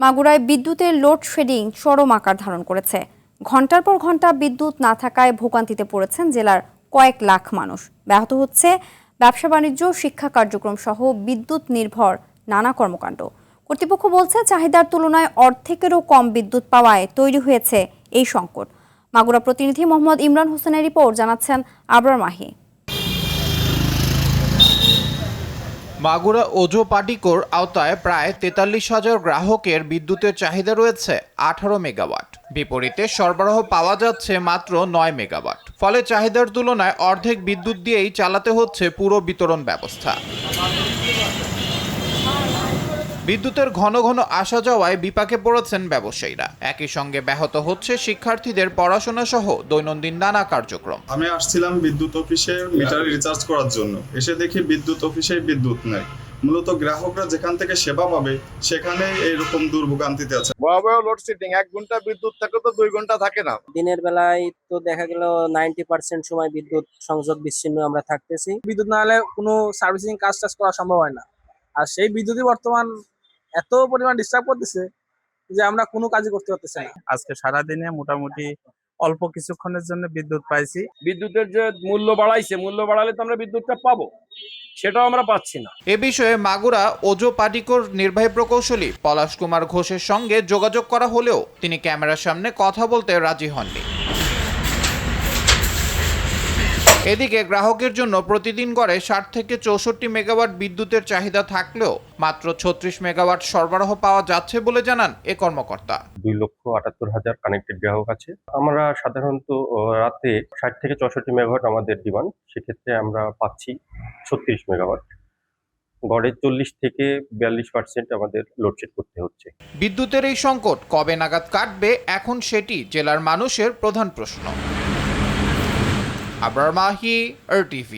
মাগুরায় বিদ্যুতের লোডশেডিং চরম আকার ধারণ করেছে। ঘন্টার পর ঘন্টা বিদ্যুৎ না থাকায় ভোগান্তিতে পড়েছেন জেলার কয়েক লাখ মানুষ। ব্যাহত হচ্ছে ব্যবসা বাণিজ্য, শিক্ষা কার্যক্রম সহ বিদ্যুৎ নির্ভর নানা কর্মকাণ্ড। কর্তৃপক্ষ বলছে চাহিদার তুলনায় অর্ধেকেরও কম বিদ্যুৎ পাওয়ায় তৈরি হয়েছে এই সংকট। মাগুরা প্রতিনিধি মোহাম্মদ ইমরান হোসেনের রিপোর্ট, জানাচ্ছেন আবরার মাহি। মাগুরা ওজো পাটিকোর আওতায় প্রায় ৪৩,০০০ গ্রাহকের বিদ্যুতের চাহিদা রয়েছে ১৮ মেগাওয়াট। বিপরীতে সরবরাহ পাওয়া যাচ্ছে মাত্র ৯ মেগাওয়াট। ফলে চাহিদার তুলনায় অর্ধেক বিদ্যুৎ দিয়েই চালাতে হচ্ছে পুরো বিতরণ ব্যবস্থা। বিদ্যুতের ঘন ঘন আসা যাওয়ায় বিপাকে পড়েছেন ব্যবসায়ীরা। একই সঙ্গে ব্যাহত হচ্ছে শিক্ষার্থীদের পড়াশোনা সহ দৈনন্দিন নানা কার্যক্রম। আমি আসছিলাম বিদ্যুৎ অফিসে মিটার রিচার্জ করার জন্য, এসে দেখি বিদ্যুৎ অফিসে বিদ্যুৎ নেই। মূলত গ্রাহকরা যেখান থেকে সেবা পাবে সেখানে এইরকম দুর্ভোগান্তিতে আছে। ভয়াবহ লোডশেডিং, 1 ঘন্টা বিদ্যুৎ থাকে তো 2 ঘন্টা থাকে না। দিনের বেলায় তো দেখা গেল 90% সময় বিদ্যুৎ সংযোগ বিচ্ছিন্ন আমরা থাকতেছি। বিদ্যুৎ না হলে কোনো সার্ভিসিং কাজ করা সম্ভব হয় না। আর সেই বিদ্যুৎই বর্তমান এত পরিমাণ ডিস্টার্ব করতেছে যে আমরা কোনো কাজই করতে পারতেছি না। আজকে সারাদিনে মোটামুটি অল্প কিছুক্ষণের জন্য বিদ্যুৎ পাইছি। বিদ্যুতের যে মূল্য বাড়ালে তো আমরা বিদ্যুৎটা পাবো, সেটাও আমরা পাচ্ছি না। এ বিষয়ে মাগুরা ওজো পাটিকোর নির্বাহী প্রকৌশলী পলাশ কুমার ঘোষের সঙ্গে যোগাযোগ করা হলেও তিনি ক্যামেরার সামনে কথা বলতে রাজি হননি। এদিকে গ্রাহকের জন্য প্রতিদিন গড়ে ৬০ থেকে ৬৪ মেগাওয়াট বিদ্যুতের চাহিদা থাকলেও মাত্র ৩৬ মেগাওয়াট সরবরাহ পাওয়া যাচ্ছে বলে জানান এ কর্মকর্তা। 2,78,000 কানেক্টেড গ্রাহক আছে। আমরা সাধারণত রাতে ৬০ থেকে ৬৪ মেগাওয়াট আমাদের ডিমান্ড, সেক্ষেত্রে আমরা পাচ্ছি ৩৬ মেগাওয়াট। গড়ে ৪০ থেকে ৪২% আমাদের লোডশেড করতে হচ্ছে। বিদ্যুতের এই সংকট কবে নাগাদ কাটবে, এখন সেটি জেলার মানুষের প্রধান প্রশ্ন। আবরার মাহি, RTV।